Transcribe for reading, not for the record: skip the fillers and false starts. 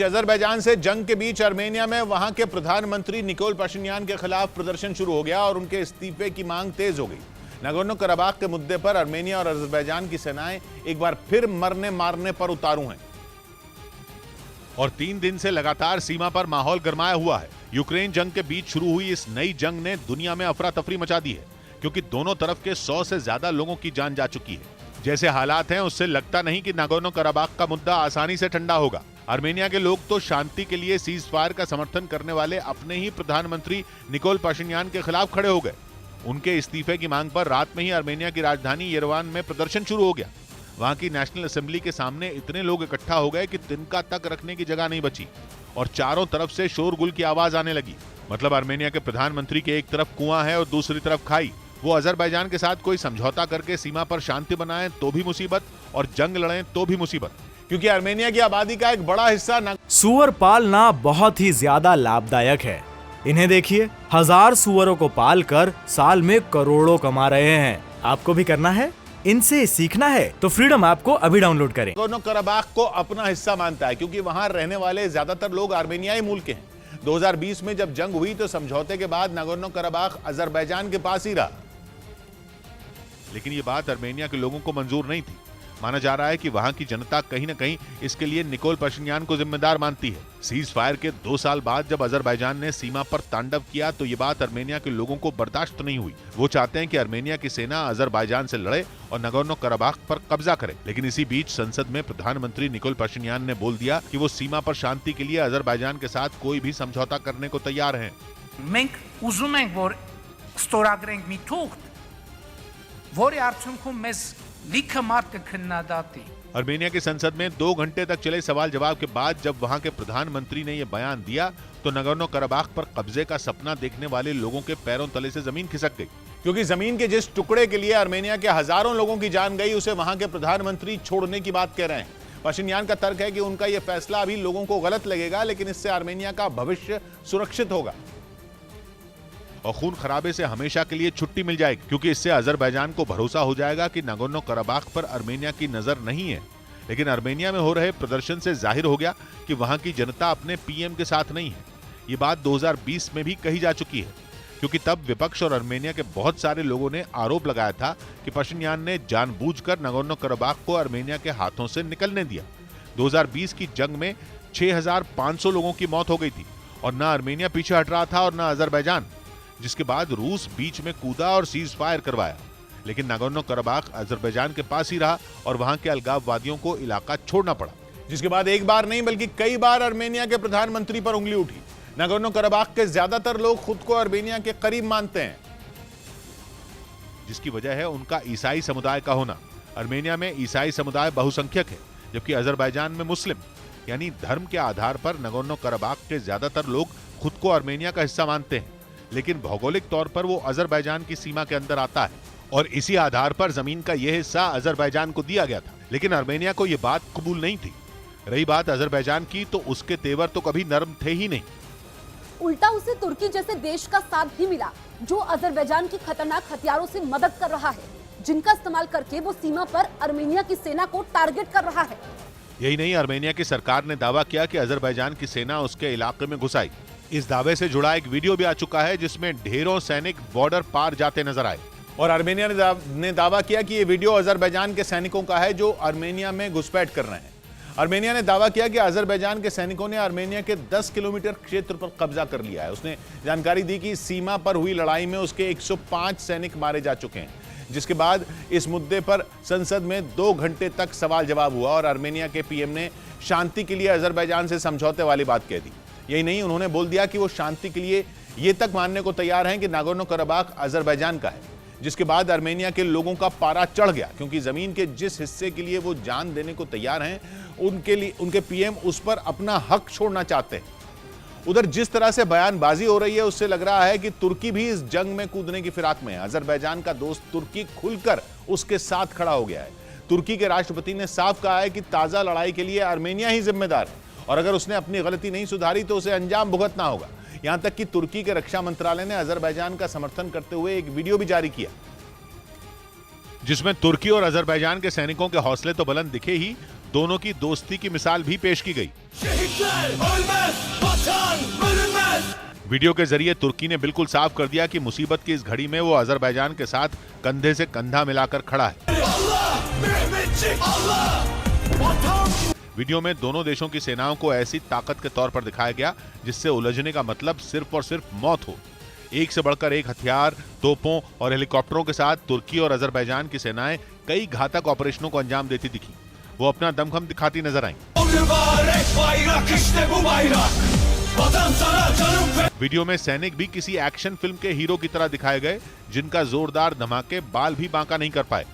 Azerbaijan से जंग के बीच आर्मेनिया में वहां के प्रधानमंत्री निकोल पाशिन्यान के खिलाफ प्रदर्शन शुरू हो गया और उनके इस्तीफे की मांग तेज हो गई। नागोर्नो कराबाख के मुद्दे पर आर्मेनिया और अजरबैजान की सेनाएं एक बार फिर मरने मारने पर उतारू हैं और 3 दिन से लगातार सीमा पर माहौल गरमाया हुआ है। यूक्रेन जंग के बीच शुरू हुई इस नई जंग ने दुनिया में अफरा तफरी मचा दी है, क्योंकि दोनों तरफ के 100 से ज्यादा लोगों की जान जा चुकी है। जैसे हालात हैं उससे लगता नहीं कि नागोर्नो कराबाख का मुद्दा आसानी से ठंडा होगा। आर्मेनिया के लोग तो शांति के लिए सीज फायर का समर्थन करने वाले अपने ही प्रधानमंत्री निकोल पाशिन्यान के खिलाफ खड़े हो गए। उनके इस्तीफे की मांग पर रात में ही आर्मेनिया की राजधानी येरेवान में प्रदर्शन शुरू हो गया। वहां की नेशनल असेंबली के सामने इतने लोग इकट्ठा हो गए कि तिनका तक रखने की जगह नहीं बची और चारों तरफ से शोरगुल की आवाज आने लगी। मतलब आर्मेनिया के प्रधानमंत्री के एक तरफ कुआं है और दूसरी तरफ खाई। वो अजरबैजान के साथ कोई समझौता करके सीमा पर शांति बनाएं तो भी मुसीबत और जंग लड़ें तो भी मुसीबत, क्योंकि आर्मेनिया की आबादी का एक बड़ा हिस्सा सूअर पालना बहुत ही ज्यादा लाभदायक है। इन्हें देखिए, 1000 सूअरों को पालकर साल में करोड़ों कमा रहे हैं। आपको भी करना है? इनसे सीखना है तो फ्रीडम ऐप को अभी डाउनलोड करें। नागोर्नो कराबाख को अपना हिस्सा मानता है, क्योंकि वहां रहने वाले ज्यादातर लोग आर्मेनियाई मूल के हैं। 2020 में जब जंग हुई तो समझौते के बाद नागोर्नो कराबाख अजरबैजान के पास ही रहा, लेकिन ये बात आर्मेनिया के लोगों को मंजूर नहीं थी। माना जा रहा है कि वहां की जनता कहीं न कहीं इसके लिए निकोल पाशिन्यान को जिम्मेदार मानती है। सीज फायर के 2 साल बाद जब अजरबैजान ने सीमा पर तांडव किया तो ये बात आर्मेनिया के लोगों को बर्दाश्त नहीं हुई। वो चाहते हैं कि आर्मेनिया की सेना अजरबैजान से लड़े और नागोर्नो कराबाख पर कब्जा करे। लेकिन इसी बीच संसद में प्रधानमंत्री निकोल पाशिन्यान ने बोल दिया कि वो सीमा पर शांति के लिए अजरबैजान के साथ कोई भी समझौता करने को तैयार हैं। आर्मेनिया की संसद में 2 घंटे तक चले सवाल जवाब के बाद जब वहां के प्रधानमंत्री ने यह बयान दिया तो नागोर्नो कराबाख पर कब्जे का सपना देखने वाले लोगों के पैरों तले से जमीन खिसक गई। क्योंकि जमीन के जिस टुकड़े के लिए आर्मेनिया के हजारों लोगों की जान गई, उसे वहां के प्रधानमंत्री छोड़ने की बात कह रहे हैं। पाशिन्यान का तर्क है कि उनका यह फैसला अभी लोगों को गलत लगेगा, लेकिन इससे आर्मेनिया का भविष्य सुरक्षित होगा और खून खराबे से हमेशा के लिए छुट्टी मिल जाएगी, क्योंकि इससे अजरबैजान को भरोसा हो जाएगा कि नागोर्नो कराबाख पर आर्मेनिया की नजर नहीं है। लेकिन आर्मेनिया में हो रहे प्रदर्शन से जाहिर हो गया कि वहां की जनता अपने पीएम के साथ नहीं है। ये बात 2020 में भी कही जा चुकी है, क्योंकि तब विपक्ष और आर्मेनिया के बहुत सारे लोगों ने आरोप लगाया था कि पाशिन्यान ने जानबूझकर नागोर्नो कराबाख को आर्मेनिया के हाथों से निकलने दिया। 2020 की जंग में 6500 लोगों की मौत हो गई थी और न आर्मेनिया पीछे हट रहा था और न अजरबैजान, जिसके बाद रूस बीच में कूदा और सीज फायर करवाया। लेकिन नागोर्नो कराबाख अजरबैजान के पास ही रहा और वहां के अलगाववादियों को इलाका छोड़ना पड़ा, जिसके बाद एक बार नहीं बल्कि कई बार आर्मेनिया के प्रधानमंत्री पर उंगली उठी। नागोर्नो कराबाख के ज्यादातर लोग खुद को आर्मेनिया के करीब मानते हैं, जिसकी वजह है उनका ईसाई समुदाय का होना। आर्मेनिया में ईसाई समुदाय बहुसंख्यक है, जबकि अजरबैजान में मुस्लिम, यानी धर्म के आधार पर नागोर्नो कराबाख के ज्यादातर लोग खुद को आर्मेनिया का हिस्सा मानते हैं। लेकिन भौगोलिक तौर पर वो अजरबैजान की सीमा के अंदर आता है और इसी आधार पर जमीन का यह हिस्सा अजरबैजान को दिया गया था। लेकिन आर्मेनिया को यह बात कबूल नहीं थी। रही बात अजरबैजान की, तो उसके तेवर तो कभी नरम थे ही नहीं। उल्टा उसे तुर्की जैसे देश का साथ भी मिला, जो अजरबैजान की खतरनाक हथियारों से मदद कर रहा है, जिनका इस्तेमाल करके वो सीमा पर आर्मेनिया की सेना को टारगेट कर रहा है। यही नहीं, आर्मेनिया की सरकार ने दावा किया कि अजरबैजान की सेना उसके इलाके में घुस आई। इस दावे से जुड़ा एक वीडियो भी आ चुका है, जिसमें ढेरों सैनिक बॉर्डर पार जाते नजर आए और आर्मेनिया ने दावा किया कि यह वीडियो अजरबैजान के सैनिकों का है जो आर्मेनिया में घुसपैठ कर रहे हैं। आर्मेनिया ने दावा किया कि अजरबैजान के सैनिकों ने आर्मेनिया के 10 किलोमीटर क्षेत्र पर कब्जा कर लिया है। उसने जानकारी दी कि सीमा पर हुई लड़ाई में उसके 105 सैनिक मारे जा चुके हैं, जिसके बाद इस मुद्दे पर संसद में 2 घंटे तक सवाल जवाब हुआ और आर्मेनिया के पीएम ने शांति के लिए अजरबैजान से समझौते वाली बात कह दी। यही नहीं, उन्होंने बोल दिया कि वो शांति के लिए ये तक मानने को तैयार हैं कि नागोर्नो कराबाख अजरबैजान का है, जिसके बाद आर्मेनिया के लोगों का पारा चढ़ गया, क्योंकि जमीन के जिस हिस्से के लिए वो जान देने को तैयार हैं, उनके पीएम उस पर अपना हक छोड़ना चाहते हैं। उधर जिस तरह से बयानबाजी हो रही है, उससे लग रहा है कि तुर्की भी इस जंग में कूदने की फिराक में है। अजरबैजान का दोस्त तुर्की खुलकर उसके साथ खड़ा हो गया है। तुर्की के राष्ट्रपति ने साफ कहा है कि ताजा लड़ाई के लिए आर्मेनिया ही जिम्मेदार है और अगर उसने अपनी गलती नहीं सुधारी तो उसे अंजाम भुगतना होगा। यहां तक कि तुर्की के रक्षा मंत्रालय ने अजरबैजान का समर्थन करते हुए एक वीडियो भी जारी किया, जिसमें तुर्की और अजरबैजान के सैनिकों के हौसले तो बुलंद दिखे ही, दोनों की दोस्ती की मिसाल भी पेश की गई। वीडियो के जरिए तुर्की ने बिल्कुल साफ कर दिया कि मुसीबत की इस घड़ी में वो अजरबैजान के साथ कंधे से कंधा मिलाकर खड़ा है। वीडियो में दोनों देशों की सेनाओं को ऐसी ताकत के तौर पर दिखाया गया जिससे उलझने का मतलब सिर्फ और सिर्फ मौत हो। एक से बढ़कर एक हथियार, तोपों और हेलीकॉप्टरों के साथ तुर्की और अजरबैजान की सेनाएं कई घातक ऑपरेशनों को अंजाम देती दिखी। वो अपना दमखम दिखाती नजर आईं। वीडियो में सैनिक भी किसी एक्शन फिल्म के हीरो की तरह दिखाए गए, जिनका जोरदार धमाके बाल भी बांका नहीं कर पाए।